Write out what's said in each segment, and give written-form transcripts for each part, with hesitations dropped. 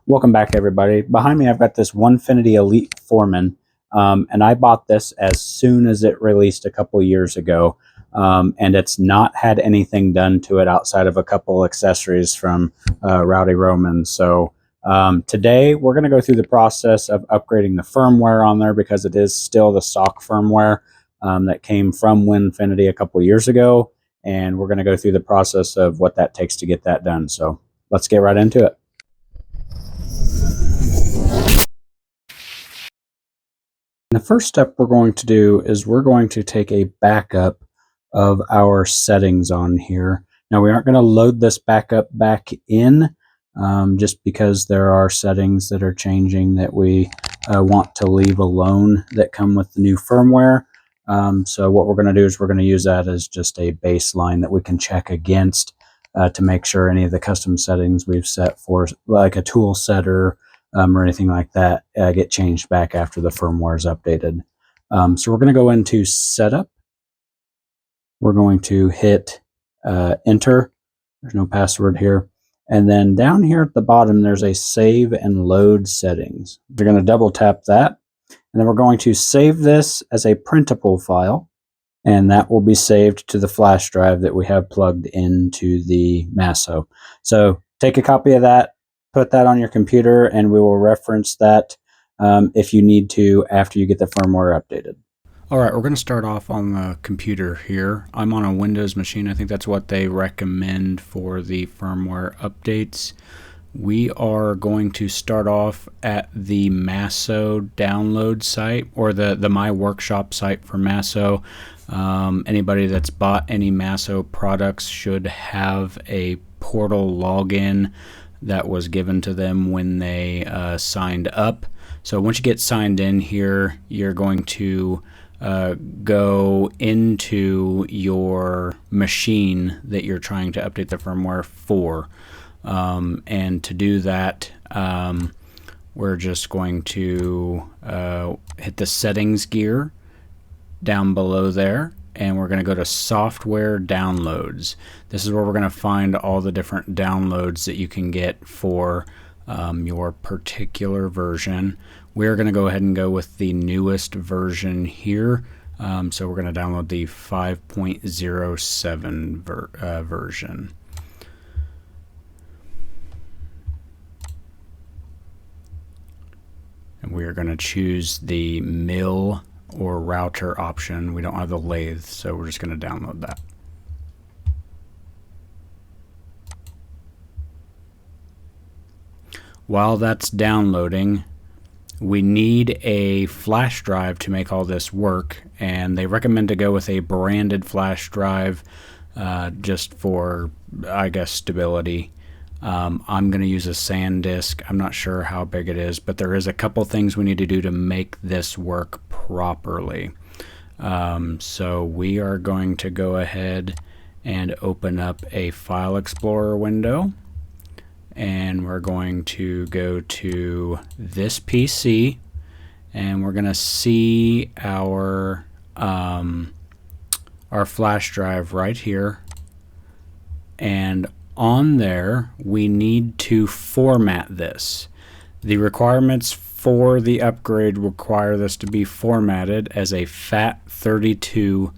Welcome back, everybody. Behind me, I've got this Onefinity Elite Foreman, and I bought this as soon as it released a couple years ago, and it's not had anything done to it outside of a couple accessories from Rowdy Roman. So today, we're going to go through the process of upgrading the firmware on there because it is still the stock firmware that came from Onefinity a couple years ago, and we're going to go through the process of what that takes to get that done. So let's get right into it. The first step we're going to do is we're going to take a backup of our settings on here. Now we aren't going to load this backup back in just because there are settings that are changing that we want to leave alone that come with the new firmware. So what we're going to do is we're going to use that as just a baseline that we can check against to make sure any of the custom settings we've set for like a tool setter or anything like that get changed back after the firmware is updated. So we're going to go into setup. We're going to hit enter. There's no password here. And then down here at the bottom, there's a save and load settings. We're going to double tap that. And then we're going to save this as a printable file. And that will be saved to the flash drive that we have plugged into the Masso. So take a copy of that, put that on your computer, and we will reference that if you need to after you get the firmware updated. All right, we're going to start off on the computer here. I'm on a Windows machine. I think that's what they recommend for the firmware updates. We are going to start off at the Masso download site, or the My Workshop site for Masso. Anybody that's bought any Masso products should have a portal login that was given to them when they signed up. So once you get signed in here, you're going to go into your machine that you're trying to update the firmware for. And to do that, we're just going to hit the settings gear down below there, and we're going to go to software downloads. This is where we're going to find all the different downloads that you can get for your particular version. We're going to go ahead and go with the newest version here. So we're going to download the 5.07 version. And we are going to choose the mill or router option. We don't have the lathe, so we're just going to download that. While that's downloading, we need a flash drive to make all this work, and they recommend to go with a branded flash drive just for, I guess, stability. I'm going to use a SanDisk. I'm not sure how big it is, but there is a couple things we need to do to make this work properly. So we are going to go ahead and open up a File Explorer window, and we're going to go to this PC, and we're going to see our flash drive right here, and on there we need to format this. The requirements for the upgrade require this to be formatted as a FAT32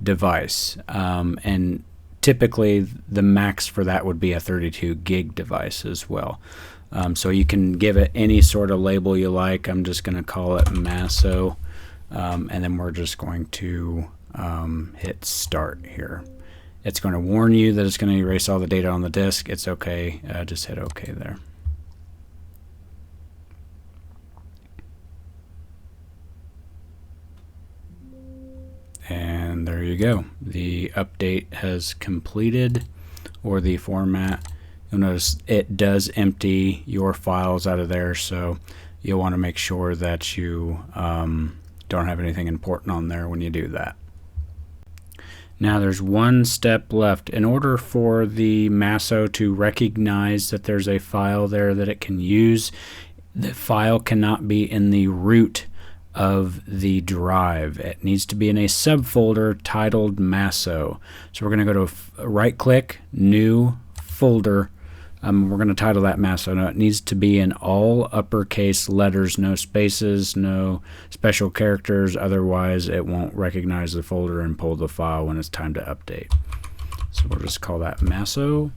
device, and typically the max for that would be a 32 gig device as well. So you can give it any sort of label you like. I'm just going to call it Masso, and then we're just going to hit start here. It's going to warn you that it's going to erase all the data on the disk. It's okay. Just hit OK there. And there you go. The update has completed, or the format. You'll notice it does empty your files out of there, so you'll want to make sure that you don't have anything important on there when you do that. Now there's one step left. In order for the Masso to recognize that there's a file there that it can use, the file cannot be in the root of the drive. It needs to be in a subfolder titled Masso. So we're going to go to right click, new folder, We're going to title that Masso. Now it needs to be in all uppercase letters, no spaces, no special characters, otherwise it won't recognize the folder and pull the file when it's time to update. So we'll just call that Masso,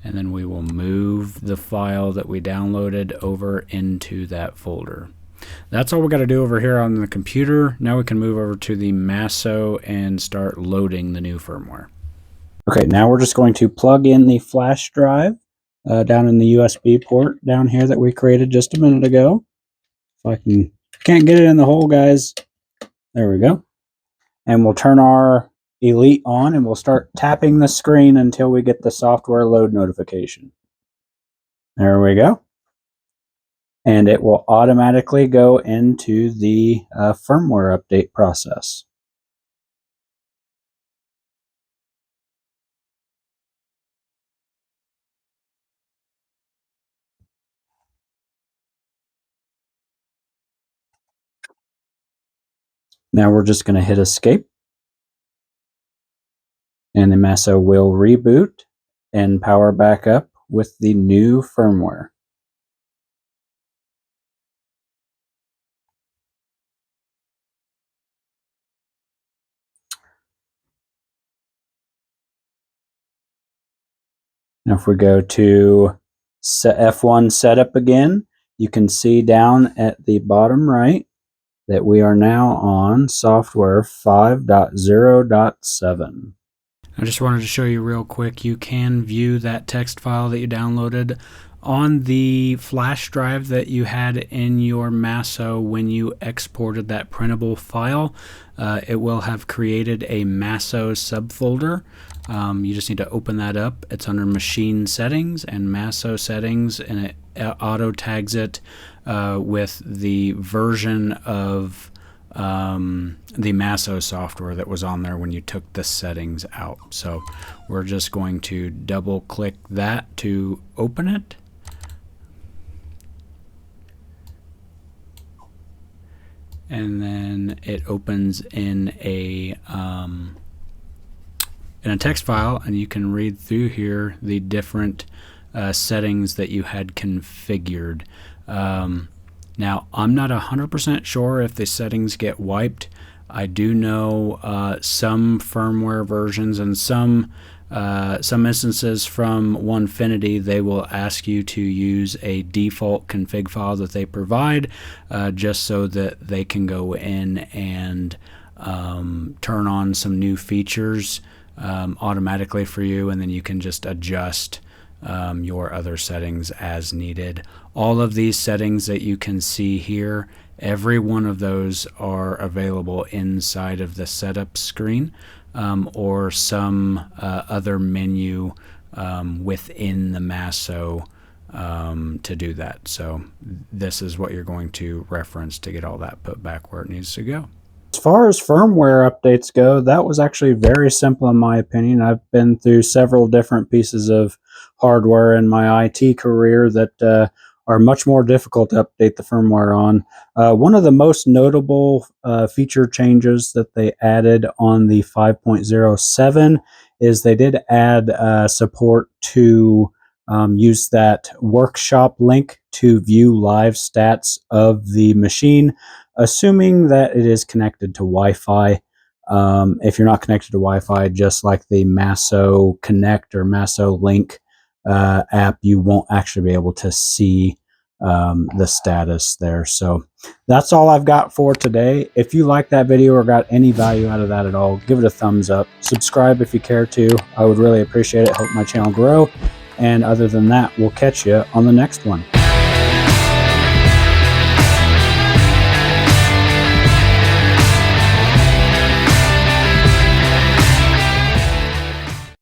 and then we will move the file that we downloaded over into that folder. That's all we got to do over here on the computer. Now we can move over to the Masso and start loading the new firmware. Okay, now we're just going to plug in the flash drive down in the USB port down here that we created just a minute ago. If I can't get it in the hole, guys. There we go. And we'll turn our Elite on and we'll start tapping the screen until we get the software load notification. There we go. And it will automatically go into the firmware update process. Now we're just going to hit escape, and the Masso will reboot and power back up with the new firmware. Now if we go to F1 setup again, you can see down at the bottom right that we are now on software 5.0.7. I just wanted to show you real quick, you can view that text file that you downloaded on the flash drive that you had in your Masso when you exported that printable file. It will have created a Masso subfolder. You just need to open that up. It's under Machine Settings and Masso Settings, and it auto tags it with the version of the Masso software that was on there when you took the settings out. So we're just going to double click that to open it. And then it opens in a text file, and you can read through here the different settings that you had configured. Now, I'm not 100% sure if the settings get wiped. I do know some firmware versions and some instances from Onefinity, they will ask you to use a default config file that they provide just so that they can go in and turn on some new features automatically for you, and then you can just adjust your other settings as needed. All of these settings that you can see here, every one of those are available inside of the setup screen or some other menu within the Masso to do that. So this is what you're going to reference to get all that put back where it needs to go. As far as firmware updates go, that was actually very simple in my opinion. I've been through several different pieces of hardware in my IT career that are much more difficult to update the firmware on. One of the most notable feature changes that they added on the 5.07 is they did add support to use that workshop link to view live stats of the machine, assuming that it is connected to Wi-Fi. If you're not connected to Wi-Fi, just like the Masso Connect or Masso Link app, you won't actually be able to see the status there. So that's all I've got for today. If you like that video or got any value out of that at all, give it a thumbs up. Subscribe if you care to. I would really appreciate it. Help my channel grow. And other than that, we'll catch you on the next one.